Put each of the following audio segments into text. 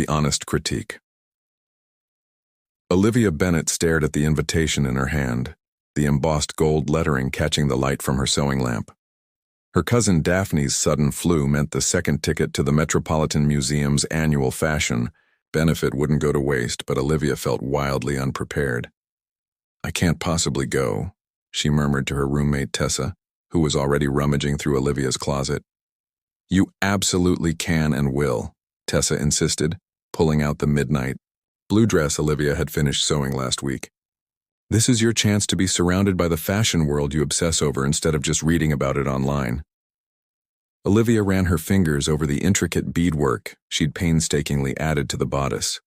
The honest critique. Olivia Bennet stared at the invitation in her hand, the embossed gold lettering catching the light from her sewing lamp. Her cousin Daphne's sudden flu meant the second ticket to the Metropolitan Museum's annual fashion benefit wouldn't go to waste, but Olivia felt wildly unprepared. "I can't possibly go," she murmured to her roommate Tessa, who was already rummaging through Olivia's closet. "You absolutely can and will," Tessa insisted, pulling out the midnight blue dress Olivia had finished sewing last week. "This is your chance to be surrounded by the fashion world you obsess over instead of just reading about it online." Olivia ran her fingers over the intricate beadwork she'd painstakingly added to the bodice.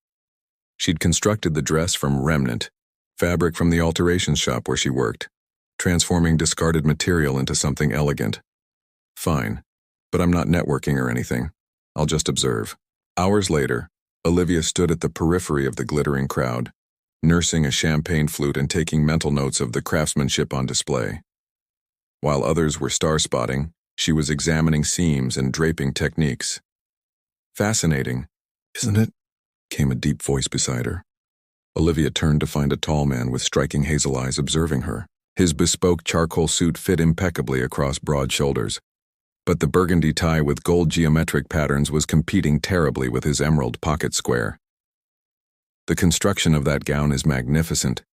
She'd constructed the dress from remnant fabric from the alterations shop where she worked, transforming discarded material into something elegant. "Fine, but I'm not networking or anything. I'll just observe." Hours later, Olivia stood at the periphery of the glittering crowd, nursing a champagne flute and taking mental notes of the craftsmanship on display. While others were star-spotting, she was examining seams and draping techniques. "Fascinating, isn't it?" came a deep voice beside her. Olivia turned to find a tall man with striking hazel eyes observing her. His bespoke charcoal suit fit impeccably across broad shoulders, but the burgundy tie with gold geometric patterns was competing terribly with his emerald pocket square. "The construction of that gown is magnificent,"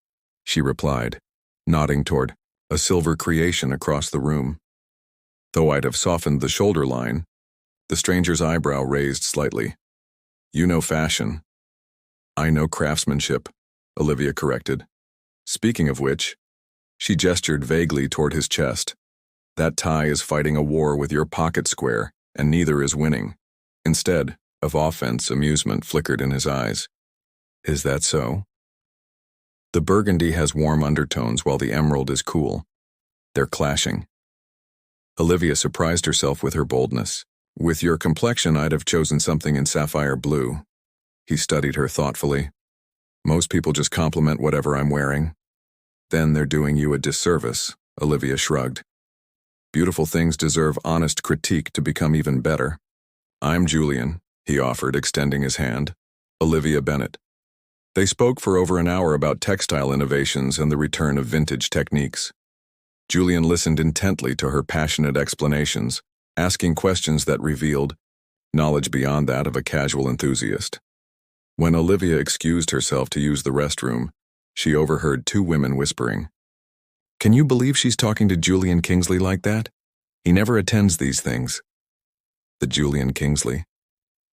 she replied, nodding toward a silver creation across the room. Though I'd have softened the shoulder line, the stranger's eyebrow raised slightly. "You know fashion." "I know craftsmanship," Olivia corrected. "Speaking of which," she gestured vaguely toward his chest, "that tie is fighting a war with your pocket square, and neither is winning." Instead of offense, amusement flickered in his eyes. "Is that so?" "The burgundy has warm undertones while the emerald is cool. They're clashing." Olivia surprised herself with her boldness. "With your complexion, I'd have chosen something in sapphire blue." He studied her thoughtfully. "Most people just compliment whatever I'm wearing." "Then they're doing you a disservice," Olivia shrugged. "Beautiful things deserve honest critique to become even better." "I'm Julian," he offered, extending his hand. "Olivia Bennet." They spoke for over an hour about textile innovations and the return of vintage techniques. Julian listened intently to her passionate explanations, asking questions that revealed knowledge beyond that of a casual enthusiast. When Olivia excused herself to use the restroom, she overheard two women whispering, "Can you believe she's talking to Julian Kingsley like that? He never attends these things." The Julian Kingsley?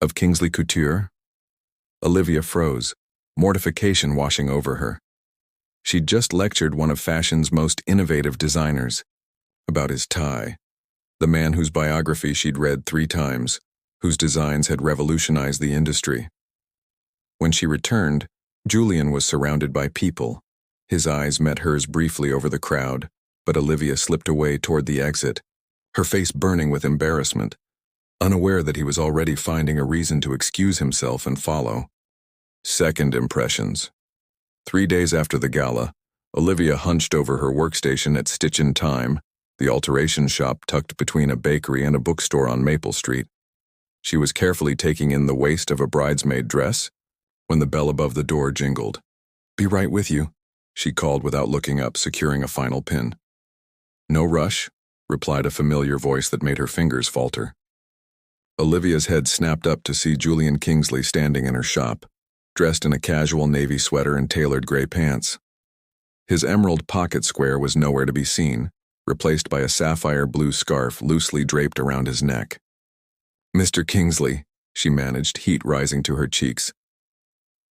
Of Kingsley Couture? Olivia froze, mortification washing over her. She'd just lectured one of fashion's most innovative designers about his tie, the man whose biography she'd read 3 times, whose designs had revolutionized the industry. When she returned, Julian was surrounded by people. His eyes met hers briefly over the crowd, but Olivia slipped away toward the exit, her face burning with embarrassment, unaware that he was already finding a reason to excuse himself and follow. Second impressions. 3 days after the gala, Olivia hunched over her workstation at Stitch in Time, the alteration shop tucked between a bakery and a bookstore on Maple Street. She was carefully taking in the waist of a bridesmaid dress when the bell above the door jingled. "Be right with you," she called without looking up, securing a final pin. "No rush," replied a familiar voice that made her fingers falter. Olivia's head snapped up to see Julian Kingsley standing in her shop, dressed in a casual navy sweater and tailored gray pants. His emerald pocket square was nowhere to be seen, replaced by a sapphire blue scarf loosely draped around his neck. "Mr. Kingsley," she managed, heat rising to her cheeks.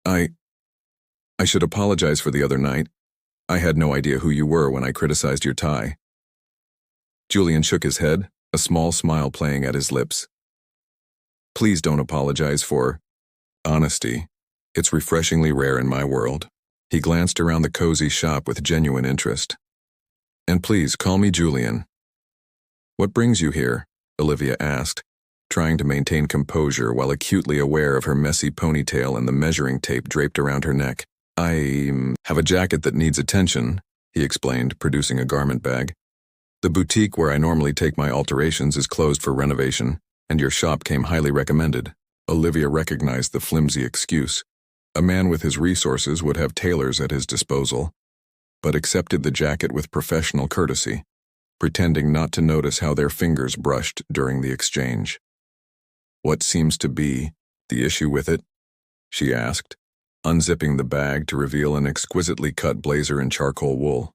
I should apologize for the other night. I had no idea who you were when I criticized your tie." Julian shook his head, a small smile playing at his lips. "Please don't apologize for honesty. It's refreshingly rare in my world." He glanced around the cozy shop with genuine interest. "And please call me Julian." "What brings you here?" Olivia asked, trying to maintain composure while acutely aware of her messy ponytail and the measuring tape draped around her neck. "I have a jacket that needs attention," he explained, producing a garment bag. "The boutique where I normally take my alterations is closed for renovation, and your shop came highly recommended." Olivia recognized the flimsy excuse. A man with his resources would have tailors at his disposal, but accepted the jacket with professional courtesy, pretending not to notice how their fingers brushed during the exchange. "What seems to be the issue with it?" she asked, unzipping the bag to reveal an exquisitely cut blazer in charcoal wool.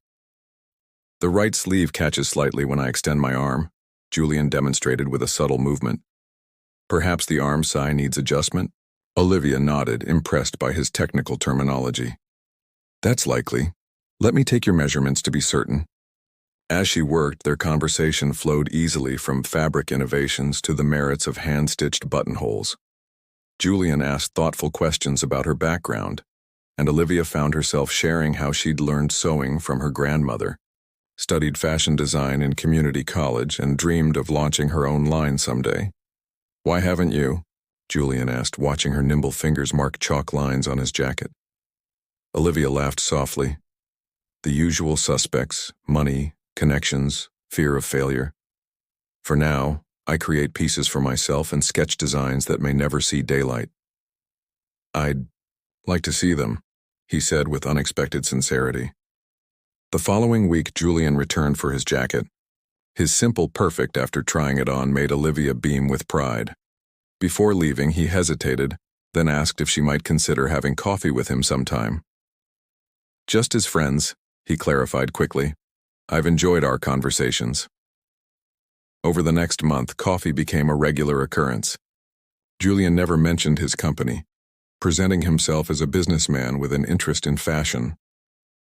"The right sleeve catches slightly when I extend my arm," Julian demonstrated with a subtle movement. "Perhaps the arm side needs adjustment?" Olivia nodded, impressed by his technical terminology. "That's likely. Let me take your measurements to be certain." As she worked, their conversation flowed easily from fabric innovations to the merits of hand-stitched buttonholes. Julian asked thoughtful questions about her background, and Olivia found herself sharing how she'd learned sewing from her grandmother, studied fashion design in community college, and dreamed of launching her own line someday. "Why haven't you?" Julian asked, watching her nimble fingers mark chalk lines on his jacket. Olivia laughed softly. "The usual suspects: money, connections, fear of failure. For now, I create pieces for myself and sketch designs that may never see daylight." "I'd like to see them," he said with unexpected sincerity. The following week, Julian returned for his jacket. His simple perfect after trying it on made Olivia beam with pride. Before leaving, he hesitated, then asked if she might consider having coffee with him sometime. "Just as friends," he clarified quickly. "I've enjoyed our conversations." Over the next month, coffee became a regular occurrence. Julian never mentioned his company, presenting himself as a businessman with an interest in fashion.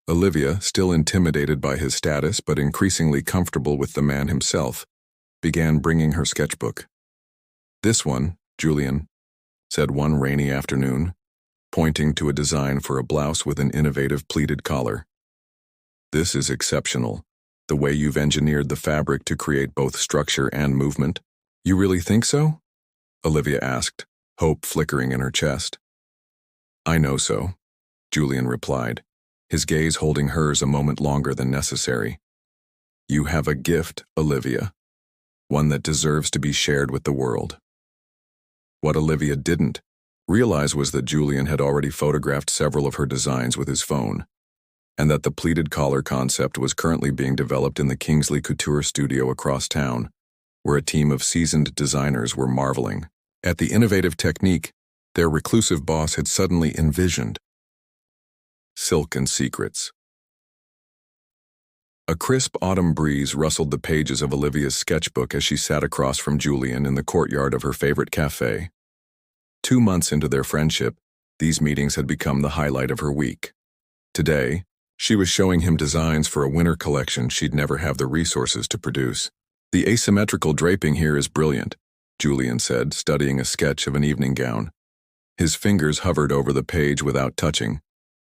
Olivia, still intimidated by his status but increasingly comfortable with the man himself, began bringing her sketchbook. "This one, Julian," said one rainy afternoon, pointing to a design for a blouse with an innovative pleated collar. "This is exceptional, the way you've engineered the fabric to create both structure and movement." "You really think so?" Olivia asked, hope flickering in her chest. "I know so," Julian replied, his gaze holding hers a moment longer than necessary. "You have a gift, Olivia, one that deserves to be shared with the world." What Olivia didn't realize was that Julian had already photographed several of her designs with his phone, and that the pleated collar concept was currently being developed in the Kingsley Couture studio across town, where a team of seasoned designers were marveling at the innovative technique their reclusive boss had suddenly envisioned. Silk and Secrets. A crisp autumn breeze rustled the pages of Olivia's sketchbook as she sat across from Julian in the courtyard of her favorite cafe. 2 months into their friendship, these meetings had become the highlight of her week. Today, she was showing him designs for a winter collection she'd never have the resources to produce. "The asymmetrical draping here is brilliant," Julian said, studying a sketch of an evening gown. His fingers hovered over the page without touching,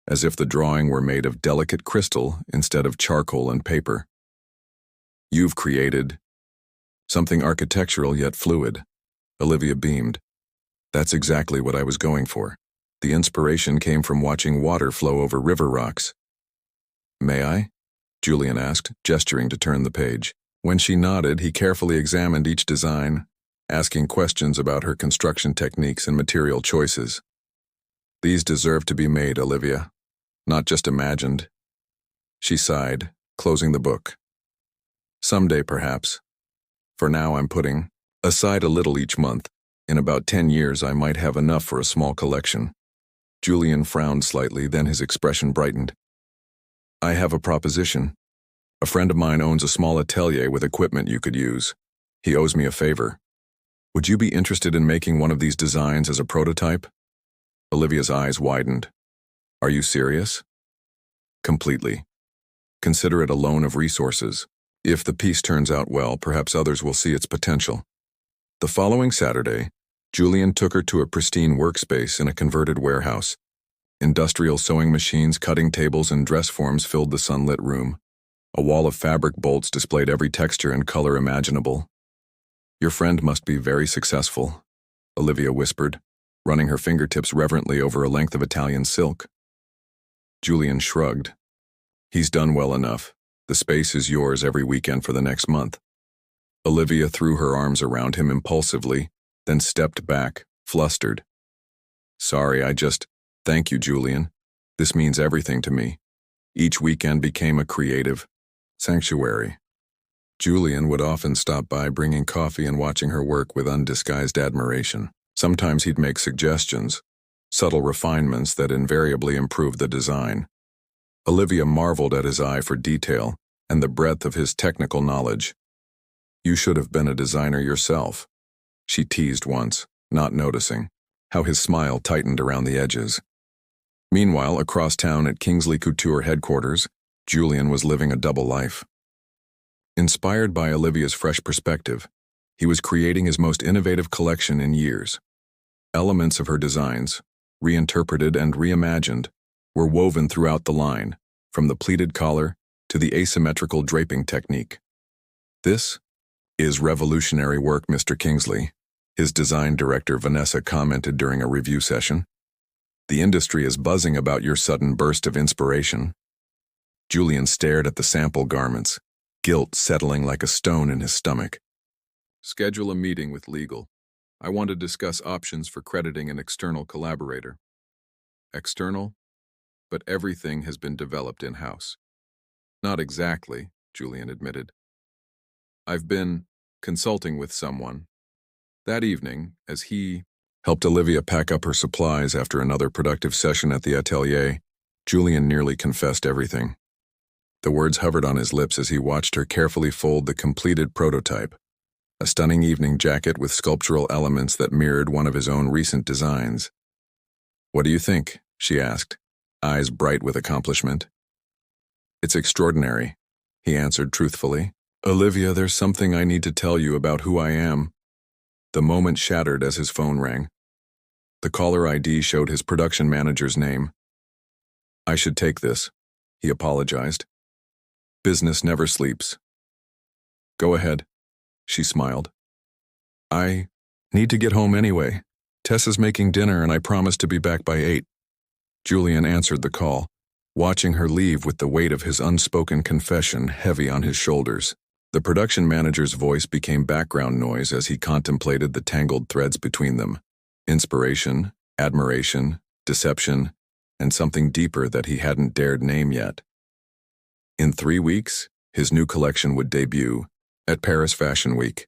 as if the drawing were made of delicate crystal instead of charcoal and paper. "You've created something architectural yet fluid." Olivia beamed. "That's exactly what I was going for. The inspiration came from watching water flow over river rocks." "May I?" Julian asked, gesturing to turn the page. When she nodded, he carefully examined each design, asking questions about her construction techniques and material choices. "These deserve to be made, Olivia, not just imagined." She sighed, closing the book. "Someday, perhaps. For now, I'm putting aside a little each month. In about 10 years, I might have enough for a small collection." Julian frowned slightly, then his expression brightened. "I have a proposition. A friend of mine owns a small atelier with equipment you could use. He owes me a favor. Would you be interested in making one of these designs as a prototype?" Olivia's eyes widened. "Are you serious?" "Completely. Consider it a loan of resources. If the piece turns out well, perhaps others will see its potential." The following Saturday, Julian took her to a pristine workspace in a converted warehouse. Industrial sewing machines, cutting tables, and dress forms filled the sunlit room. A wall of fabric bolts displayed every texture and color imaginable. "Your friend must be very successful," Olivia whispered, running her fingertips reverently over a length of Italian silk. Julian shrugged. "He's done well enough. The space is yours every weekend for the next month." Olivia threw her arms around him impulsively, then stepped back, flustered. Sorry, Thank you, Julian. This means everything to me. Each weekend became a creative sanctuary. Julian would often stop by bringing coffee and watching her work with undisguised admiration. Sometimes he'd make suggestions, subtle refinements that invariably improved the design. Olivia marveled at his eye for detail and the breadth of his technical knowledge. You should have been a designer yourself, she teased once, not noticing how his smile tightened around the edges. Meanwhile, across town at Kingsley Couture headquarters, Julian was living a double life. Inspired by Olivia's fresh perspective, he was creating his most innovative collection in years. Elements of her designs, reinterpreted and reimagined, were woven throughout the line, from the pleated collar to the asymmetrical draping technique. This is revolutionary work, Mr. Kingsley, his design director Vanessa commented during a review session. The industry is buzzing about your sudden burst of inspiration. Julian stared at the sample garments, guilt settling like a stone in his stomach. Schedule a meeting with legal. I want to discuss options for crediting an external collaborator. External? But everything has been developed in-house. Not exactly, Julian admitted. I've been consulting with someone. That evening, as he helped Olivia pack up her supplies after another productive session at the atelier, Julian nearly confessed everything. The words hovered on his lips as he watched her carefully fold the completed prototype, a stunning evening jacket with sculptural elements that mirrored one of his own recent designs. What do you think? She asked, eyes bright with accomplishment. It's extraordinary, he answered truthfully. Olivia, there's something I need to tell you about who I am. The moment shattered as his phone rang. The caller ID showed his production manager's name. I should take this, he apologized. Business never sleeps. Go ahead, she smiled. I need to get home anyway. Tessa's making dinner and I promised to be back by 8. Julian answered the call, watching her leave with the weight of his unspoken confession heavy on his shoulders. The production manager's voice became background noise as he contemplated the tangled threads between them. Inspiration, admiration, deception, and something deeper that he hadn't dared name yet. In 3 weeks, his new collection would debut at Paris Fashion Week.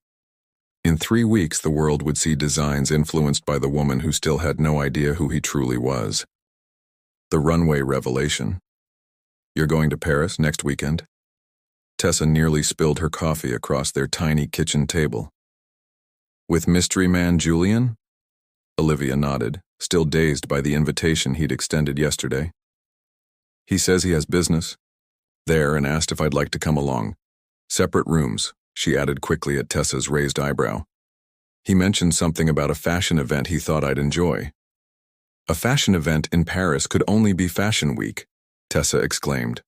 In 3 weeks, the world would see designs influenced by the woman who still had no idea who he truly was. The runway revelation. You're going to Paris next weekend? Tessa nearly spilled her coffee across their tiny kitchen table. With mystery man Julian? Olivia nodded, still dazed by the invitation he'd extended yesterday. He says he has business there and asked if I'd like to come along. Separate rooms, she added quickly at Tessa's raised eyebrow. He mentioned something about a fashion event he thought I'd enjoy. A fashion event in Paris could only be Fashion Week, Tessa exclaimed.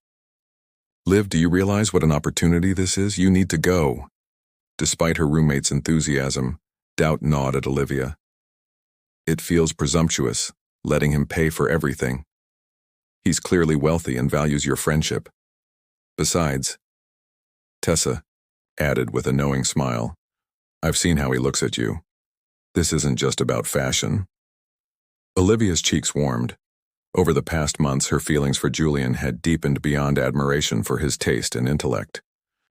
Liv, do you realize what an opportunity this is? You need to go. Despite her roommate's enthusiasm, doubt gnawed at Olivia. It feels presumptuous, letting him pay for everything. He's clearly wealthy and values your friendship. Besides, Tessa added with a knowing smile, I've seen how he looks at you. This isn't just about fashion. Olivia's cheeks warmed. Over the past months, her feelings for Julian had deepened beyond admiration for his taste and intellect.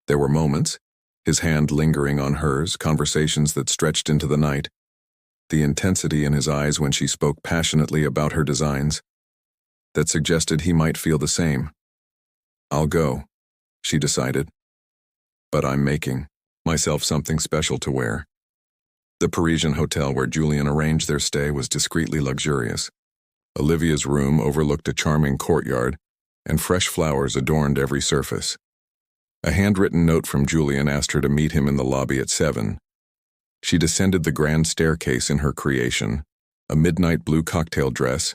There were moments, his hand lingering on hers, conversations that stretched into the night, the intensity in his eyes when she spoke passionately about her designs, that suggested he might feel the same. I'll go, she decided. But I'm making myself something special to wear. The Parisian hotel where Julian arranged their stay was discreetly luxurious. Olivia's room overlooked a charming courtyard, and fresh flowers adorned every surface. A handwritten note from Julian asked her to meet him in the lobby at 7. She descended the grand staircase in her creation, a midnight blue cocktail dress,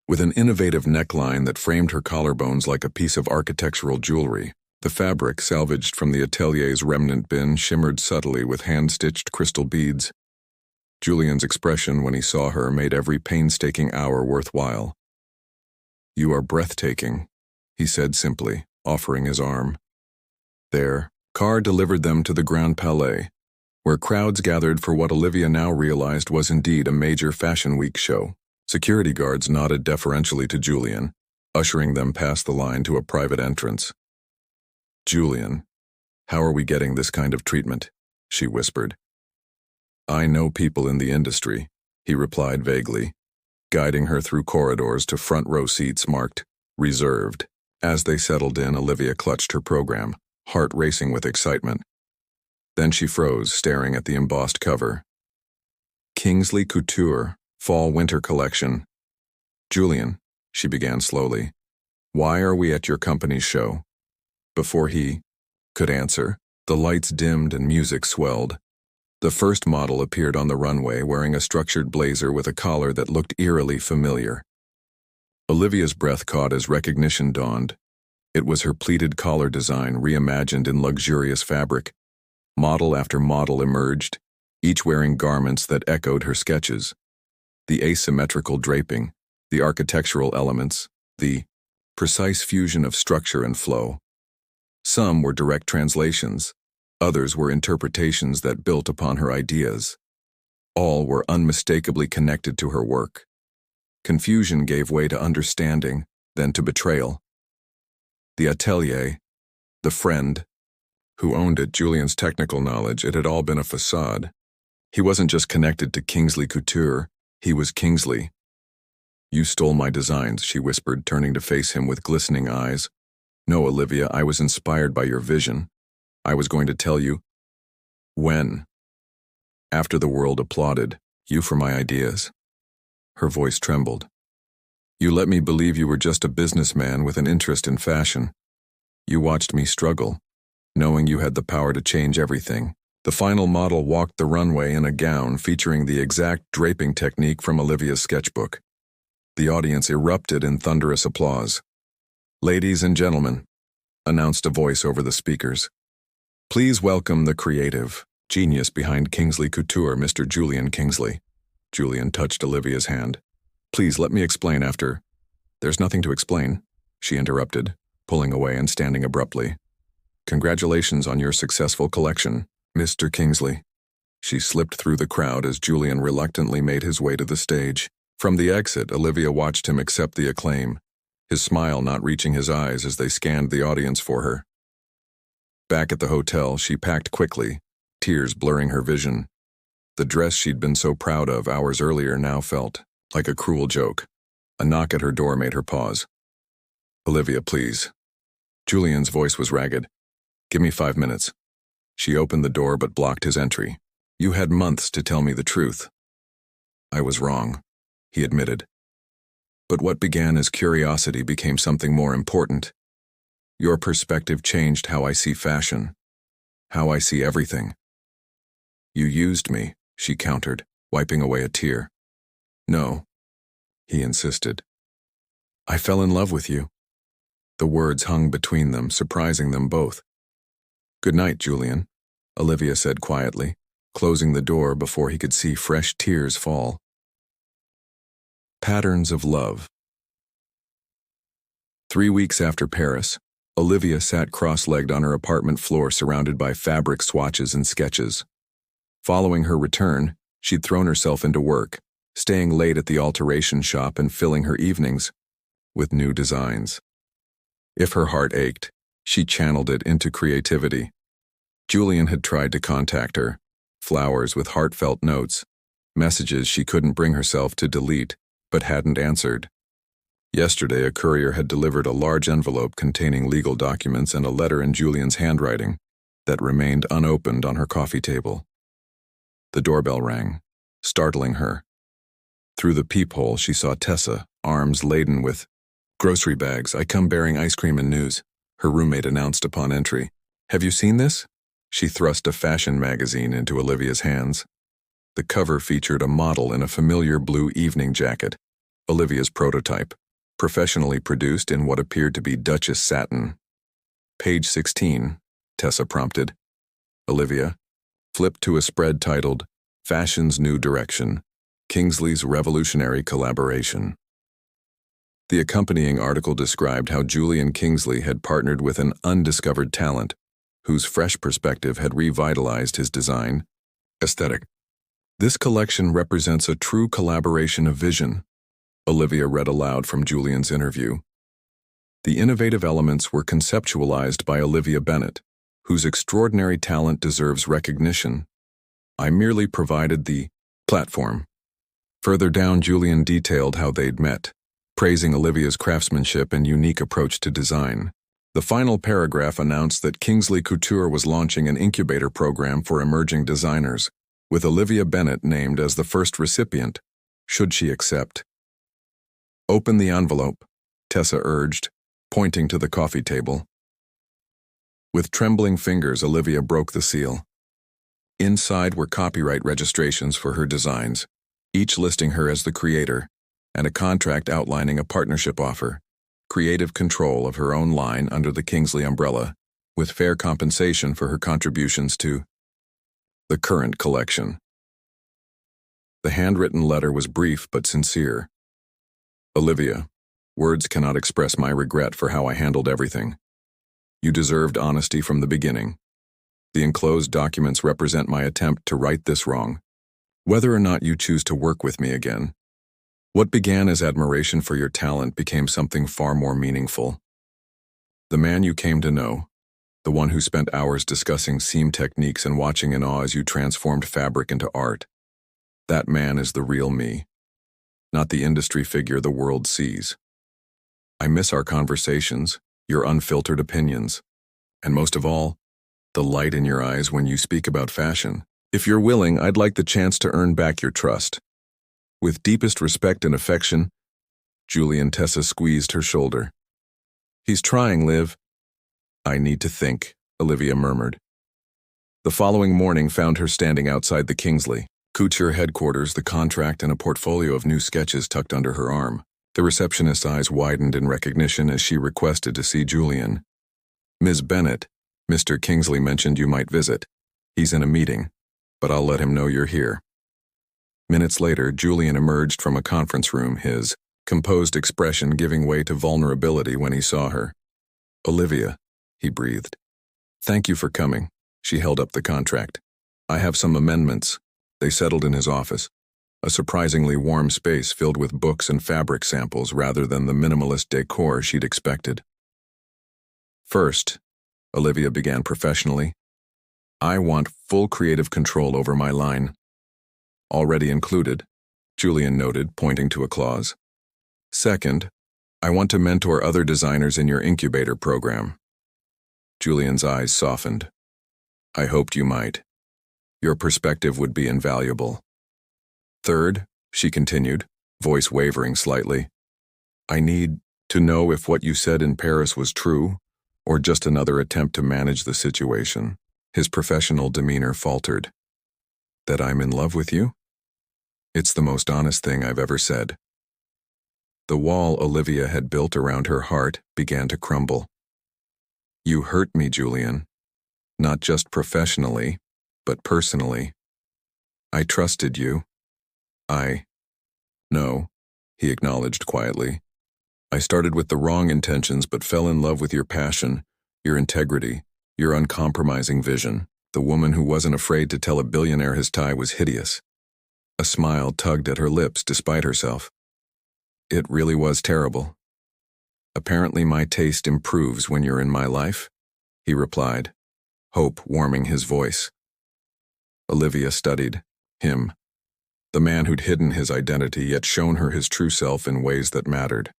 with an innovative neckline that framed her collarbones like a piece of architectural jewelry. The fabric, salvaged from the atelier's remnant bin, shimmered subtly with hand-stitched crystal beads. Julian's expression when he saw her made every painstaking hour worthwhile. You are breathtaking, he said simply, offering his arm. There, car delivered them to the Grand Palais, where crowds gathered for what Olivia now realized was indeed a major Fashion Week show. Security guards nodded deferentially to Julian, ushering them past the line to a private entrance. "Julian, how are we getting this kind of treatment?" she whispered. "I know people in the industry," he replied vaguely, guiding her through corridors to front row seats marked "reserved." As they settled in, Olivia clutched her program, heart racing with excitement. Then she froze, staring at the embossed cover. Kingsley Couture, Fall-Winter Collection. "Julian," she began slowly, "why are we at your company's show?" Before he could answer, the lights dimmed and music swelled. The first model appeared on the runway wearing a structured blazer with a collar that looked eerily familiar. Olivia's breath caught as recognition dawned. It was her pleated collar design reimagined in luxurious fabric. Model after model emerged, each wearing garments that echoed her sketches. The asymmetrical draping, the architectural elements, the precise fusion of structure and flow. Some were direct translations, others were interpretations that built upon her ideas. All were unmistakably connected to her work. Confusion gave way to understanding, then to betrayal. The atelier, the friend, who owned it, Julian's technical knowledge, it had all been a facade. He wasn't just connected to Kingsley Couture, he was Kingsley. "You stole my designs," she whispered, turning to face him with glistening eyes. "No, Olivia, I was inspired by your vision. I was going to tell you." "When?" "After the world applauded you for my ideas." Her voice trembled. "You let me believe you were just a businessman with an interest in fashion. You watched me struggle, knowing you had the power to change everything." The final model walked the runway in a gown featuring the exact draping technique from Olivia's sketchbook. The audience erupted in thunderous applause. "Ladies and gentlemen," announced a voice over the speakers, "please welcome the creative genius behind Kingsley Couture, Mr. Julian Kingsley." Julian touched Olivia's hand. "Please let me explain after." "There's nothing to explain," she interrupted, pulling away and standing abruptly. "Congratulations on your successful collection, Mr. Kingsley." She slipped through the crowd as Julian reluctantly made his way to the stage. From the exit, Olivia watched him accept the acclaim, his smile not reaching his eyes as they scanned the audience for her. Back at the hotel, she packed quickly, tears blurring her vision. The dress she'd been so proud of hours earlier now felt like a cruel joke. A knock at her door made her pause. "Olivia, please." Julian's voice was ragged. "Give me 5 minutes." She opened the door but blocked his entry. "You had months to tell me the truth." "I was wrong," he admitted. "But what began as curiosity became something more important. Your perspective changed how I see fashion, how I see everything." "You used me," she countered, wiping away a tear. "No," he insisted. "I fell in love with you." The words hung between them, surprising them both. "Good night, Julian," Olivia said quietly, closing the door before he could see fresh tears fall. Patterns of love. 3 weeks after Paris, Olivia sat cross-legged on her apartment floor surrounded by fabric swatches and sketches. Following her return, she'd thrown herself into work, staying late at the alteration shop and filling her evenings with new designs. If her heart ached, she channeled it into creativity. Julian had tried to contact her, flowers with heartfelt notes, messages she couldn't bring herself to delete, but hadn't answered. Yesterday, a courier had delivered a large envelope containing legal documents and a letter in Julian's handwriting that remained unopened on her coffee table. The doorbell rang, startling her. Through the peephole, she saw Tessa, arms laden with grocery bags. "I come bearing ice cream and news," her roommate announced upon entry. "Have you seen this?" She thrust a fashion magazine into Olivia's hands. The cover featured a model in a familiar blue evening jacket, Olivia's prototype, professionally produced in what appeared to be Duchess satin. "Page 16, Tessa prompted. Olivia flipped to a spread titled, "Fashion's New Direction, Kingsley's Revolutionary Collaboration." The accompanying article described how Julian Kingsley had partnered with an undiscovered talent, whose fresh perspective had revitalized his design, Aesthetic. This collection represents a true collaboration of vision, Olivia read aloud from Julian's interview. The innovative elements were conceptualized by Olivia Bennett, whose extraordinary talent deserves recognition. I merely provided the platform. Further down, Julian detailed how they'd met, praising Olivia's craftsmanship and unique approach to design. The final paragraph announced that Kingsley Couture was launching an incubator program for emerging designers, with Olivia Bennett named as the first recipient, should she accept. Open the envelope, Tessa urged, pointing to the coffee table. With trembling fingers, Olivia broke the seal. Inside were copyright registrations for her designs, each listing her as the creator, and a contract outlining a partnership offer, creative control of her own line under the Kingsley umbrella, with fair compensation for her contributions to the current collection. The handwritten letter was brief but sincere. Olivia, words cannot express my regret for how I handled everything. You deserved honesty from the beginning. The enclosed documents represent my attempt to right this wrong. Whether or not you choose to work with me again, what began as admiration for your talent became something far more meaningful. The man you came to know, the one who spent hours discussing seam techniques and watching in awe as you transformed fabric into art, that man is the real me, not the industry figure the world sees. I miss our conversations, your unfiltered opinions, and most of all, the light in your eyes when you speak about fashion. If you're willing, I'd like the chance to earn back your trust. With deepest respect and affection, Julian. Tessa squeezed her shoulder. He's trying, Liv. I need to think, Olivia murmured. The following morning found her standing outside the Kingsley Couture headquarters, the contract and a portfolio of new sketches tucked under her arm. The receptionist's eyes widened in recognition as she requested to see Julian. Ms. Bennett, Mr. Kingsley mentioned you might visit. He's in a meeting, but I'll let him know you're here. Minutes later, Julian emerged from a conference room, his composed expression giving way to vulnerability when he saw her. Olivia, he breathed. Thank you for coming. She held up the contract. I have some amendments. They settled in his office, a surprisingly warm space filled with books and fabric samples rather than the minimalist decor she'd expected. First, Olivia began professionally, I want full creative control over my line. Already included, Julian noted, pointing to a clause. Second, I want to mentor other designers in your incubator program. Julian's eyes softened. I hoped you might. Your perspective would be invaluable. Third, she continued, voice wavering slightly, I need to know if what you said in Paris was true, or just another attempt to manage the situation. His professional demeanor faltered. That I'm in love with you? It's the most honest thing I've ever said. The wall Olivia had built around her heart began to crumble. You hurt me, Julian. Not just professionally, but personally. I trusted you. No, he acknowledged quietly. I started with the wrong intentions but fell in love with your passion, your integrity, your uncompromising vision. The woman who wasn't afraid to tell a billionaire his tie was hideous. A smile tugged at her lips despite herself. It really was terrible. Apparently my taste improves when you're in my life, he replied, hope warming his voice. Olivia studied him, the man who'd hidden his identity yet shown her his true self in ways that mattered.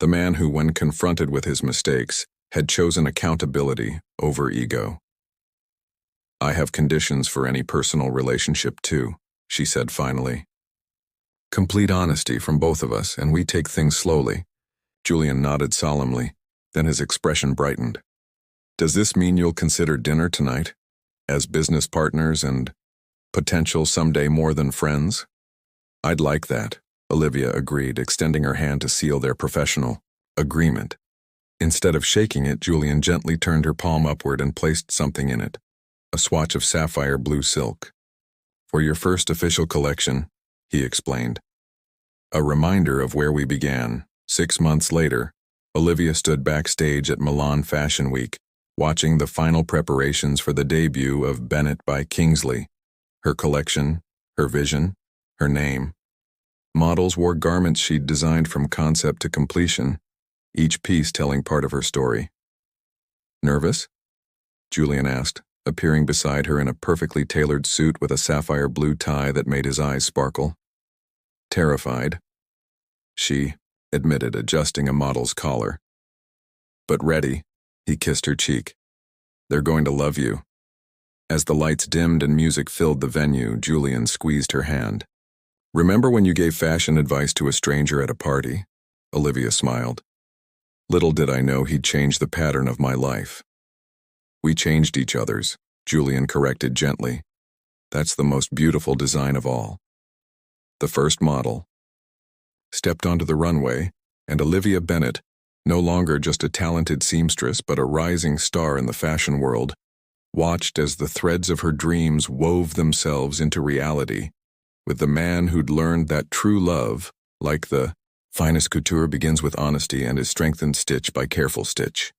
The man who, when confronted with his mistakes, had chosen accountability over ego. I have conditions for any personal relationship too, she said finally. Complete honesty from both of us, and we take things slowly. Julian nodded solemnly, then his expression brightened. Does this mean you'll consider dinner tonight, as business partners and potential someday more than friends? I'd like that, Olivia agreed, extending her hand to seal their professional agreement. Instead of shaking it, Julian gently turned her palm upward and placed something in it, a swatch of sapphire blue silk. For your first official collection, he explained. A reminder of where we began. 6 months later, Olivia stood backstage at Milan Fashion Week, watching the final preparations for the debut of Bennett by Kingsley. Her collection, her vision, her name. Models wore garments she'd designed from concept to completion, each piece telling part of her story. Nervous? Julian asked, appearing beside her in a perfectly tailored suit with a sapphire blue tie that made his eyes sparkle. Terrified, she admitted, adjusting a model's collar. But ready, he kissed her cheek. They're going to love you. As the lights dimmed and music filled the venue, Julian squeezed her hand. Remember when you gave fashion advice to a stranger at a party? Olivia smiled. Little did I know he'd change the pattern of my life. We changed each other's, Julian corrected gently. That's the most beautiful design of all. The first model stepped onto the runway, and Olivia Bennett, no longer just a talented seamstress but a rising star in the fashion world, watched as the threads of her dreams wove themselves into reality, with the man who'd learned that true love, like the finest couture, begins with honesty and is strengthened stitch by careful stitch.